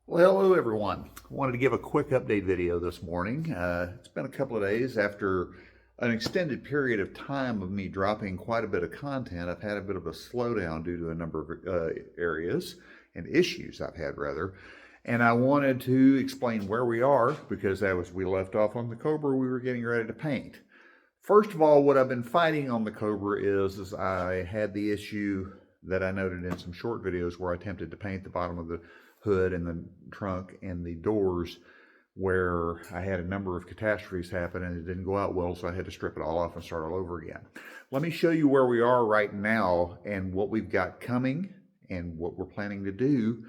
Well, hello everyone. I wanted to give a quick update video this morning. It's been a couple of days after an extended period of time of me dropping quite a bit of content. I've had a bit of a slowdown due to a number of areas and issues I've had rather. And I wanted to explain where we are because as we left off on the Cobra, we were getting ready to paint. First of all, what I've been fighting on the Cobra is I had the issue that I noted in some short videos where I attempted to paint the bottom of the hood and the trunk and the doors where I had a number of catastrophes happen and it didn't go out well, so I had to strip it all off and start all over again. Let me show you where we are right now and what we've got coming and what we're planning to do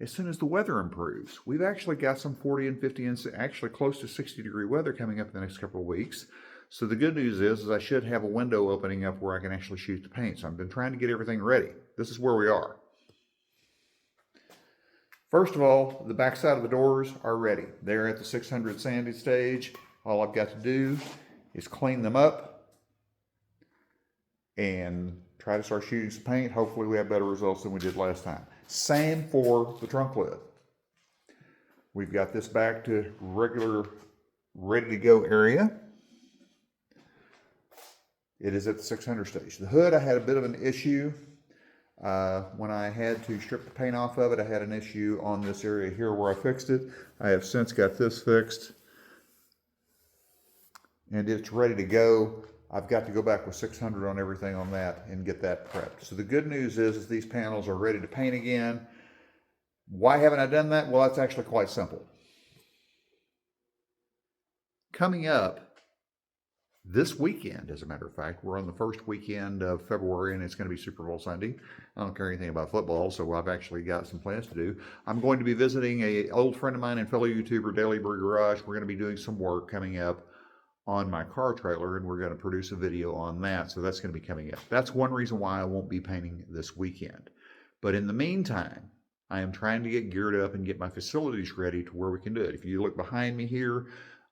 as soon as the weather improves. We've actually got some 40 and 50 and actually close to 60-degree weather coming up in the next couple of weeks. So the good news is I should have a window opening up where I can actually shoot the paint. So I've been trying to get everything ready. This is where we are. First of all, the back side of the doors are ready. They're at the 600 sanding stage. All I've got to do is clean them up and try to start shooting some paint. Hopefully we have better results than we did last time. Same for the trunk lid. We've got this back to regular, ready to go area. It is at the 600 stage. The hood, I had a bit of an issue. When I had to strip the paint off of it, I had an issue on this area here where I fixed it. I have since got this fixed and it's ready to go. I've got to go back with 600 on everything on that and get that prepped. So the good news is these panels are ready to paint again. Why haven't I done that? Well, that's actually quite simple. Coming up this weekend, as a matter of fact, we're on the first weekend of February and it's going to be Super Bowl Sunday. I don't care anything about football, so I've actually got some plans to do. I'm going to be visiting an old friend of mine and fellow YouTuber, Daily Bird Garage. We're going to be doing some work coming up on my car trailer and we're going to produce a video on that. So that's going to be coming up. That's one reason why I won't be painting this weekend. But in the meantime, I am trying to get geared up and get my facilities ready to where we can do it. If you look behind me here,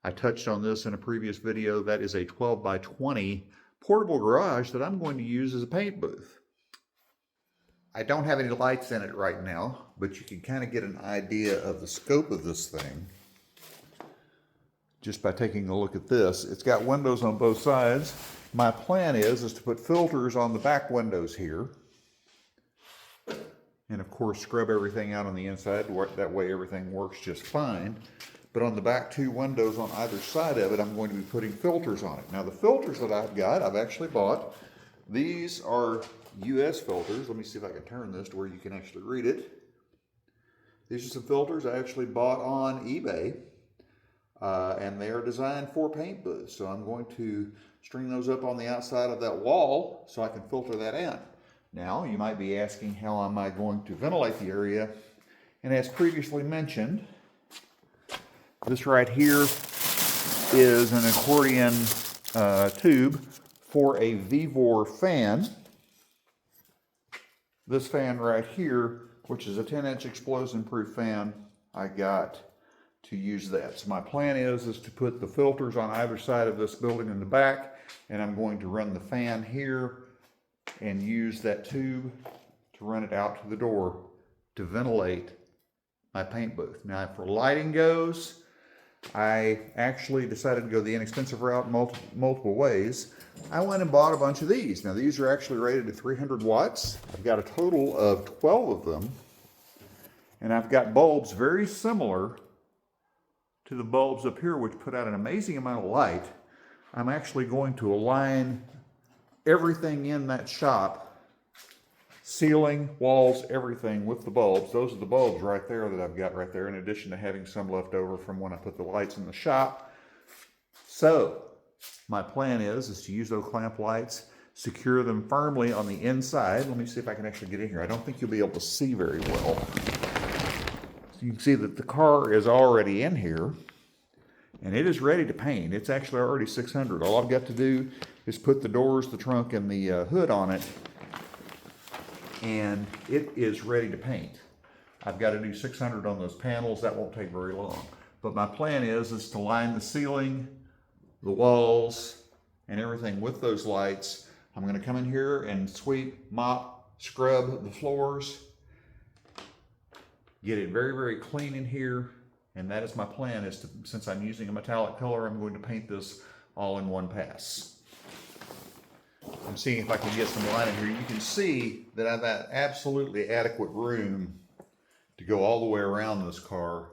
I touched on this in a previous video. That is a 12 by 20 portable garage that I'm going to use as a paint booth. I don't have any lights in it right now, but you can kind of get an idea of the scope of this thing just by taking a look at this. It's got windows on both sides. My plan is to put filters on the back windows here. And of course, scrub everything out on the inside. That way everything works just fine. But on the back two windows on either side of it, I'm going to be putting filters on it. Now the filters that I've got, I've actually bought. These are US filters. Let me see if I can turn this to where you can actually read it. These are some filters I actually bought on eBay. And they are designed for paint booths. So I'm going to string those up on the outside of that wall so I can filter that in. Now you might be asking, how am I going to ventilate the area? And as previously mentioned, this right here is an accordion tube for a Vevor fan. This fan right here, which is a 10-inch explosion-proof fan, I got to use that. So my plan is to put the filters on either side of this building in the back, and I'm going to run the fan here and use that tube to run it out to the door to ventilate my paint booth. Now for lighting goes, I actually decided to go the inexpensive route multiple ways. I went and bought a bunch of these. Now these are actually rated to 300 watts. I've got a total of 12 of them. And I've got bulbs very similar to the bulbs up here, which put out an amazing amount of light. I'm actually going to align everything in that shop, ceiling, walls, everything with the bulbs. Those are the bulbs right there that I've got right there, in addition to having some left over from when I put the lights in the shop. So my plan is to use those clamp lights, secure them firmly on the inside. Let me see if I can actually get in here. I don't think you'll be able to see very well. So you can see that the car is already in here and it is ready to paint. It's actually already 600. All I've got to do is put the doors, the trunk, and the hood on it, and it is ready to paint. I've got to do 600 on those panels. That won't take very long. But my plan is to line the ceiling, the walls, and everything with those lights. I'm going to come in here and sweep, mop, scrub the floors, get it very, very clean in here. And that is my plan, is to, since I'm using a metallic color, I'm going to paint this all in one pass. I'm seeing if I can get some light in here. You can see that I've got absolutely adequate room to go all the way around this car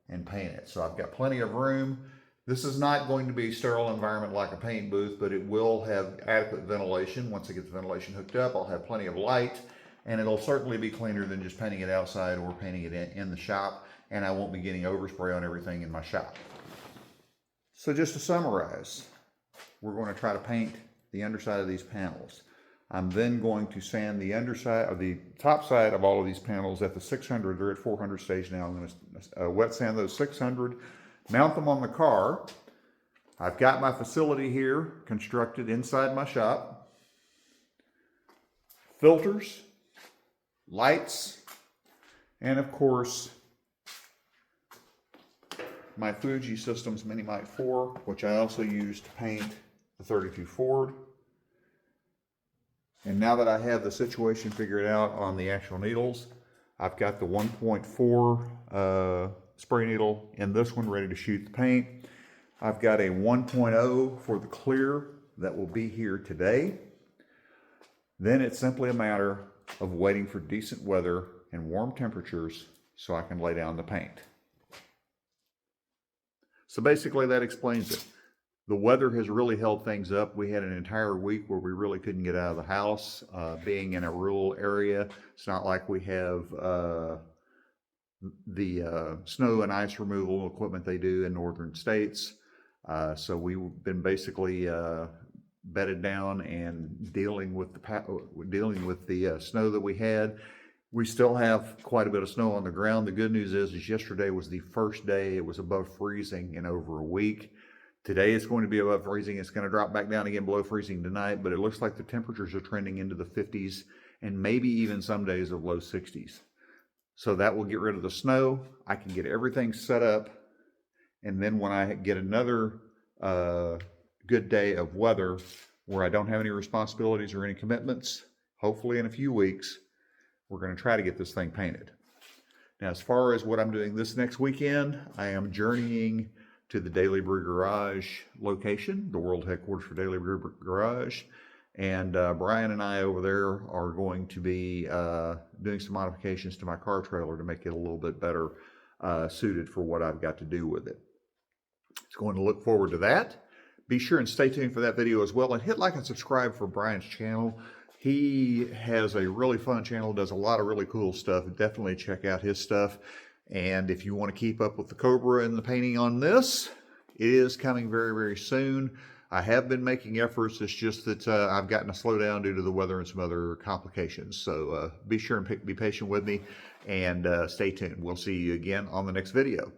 and paint it. So I've got plenty of room. This is not going to be a sterile environment like a paint booth, but it will have adequate ventilation. Once I get the ventilation hooked up, I'll have plenty of light, and it'll certainly be cleaner than just painting it outside or painting it in the shop, and I won't be getting overspray on everything in my shop. So just to summarize, we're going to try to paint the underside of these panels. I'm then going to sand the underside of the top side of all of these panels at the 600. They're at 400 stage now. I'm going to wet sand those 600, mount them on the car. I've got my facility here constructed inside my shop. Filters, lights, and of course, my Fuji Systems Mini-Mite 4, which I also use to paint the 32 Ford. And now that I have the situation figured out on the actual needles, I've got the 1.4 spray needle in this one ready to shoot the paint. I've got a 1.0 for the clear that will be here today. Then it's simply a matter of waiting for decent weather and warm temperatures so I can lay down the paint. So basically that explains it. The weather has really held things up. We had an entire week where we really couldn't get out of the house. Being in a rural area, it's not like we have the snow and ice removal equipment they do in northern states. So we've been basically bedded down and dealing with the snow that we had. We still have quite a bit of snow on the ground. The good news is yesterday was the first day it was above freezing in over a week. Today it's going to be above freezing. It's going to drop back down again below freezing tonight, but it looks like the temperatures are trending into the 50s and maybe even some days of low 60s. So that will get rid of the snow. I can get everything set up, and then when I get another good day of weather where I don't have any responsibilities or any commitments, hopefully in a few weeks, we're going to try to get this thing painted. Now, as far as what I'm doing this next weekend, I am journeying to the Daily Brew Garage location, the world headquarters for Daily Brew Garage. And Brian and I over there are going to be doing some modifications to my car trailer to make it a little bit better suited for what I've got to do with it. It's going to look forward to that. Be sure and stay tuned for that video as well, and hit like and subscribe for Brian's channel. He has a really fun channel, does a lot of really cool stuff. Definitely check out his stuff. And if you want to keep up with the Cobra and the painting on this, it is coming very, very soon. I have been making efforts. It's just that I've gotten to slow down due to the weather and some other complications. So be sure and be patient with me, and stay tuned. We'll see you again on the next video.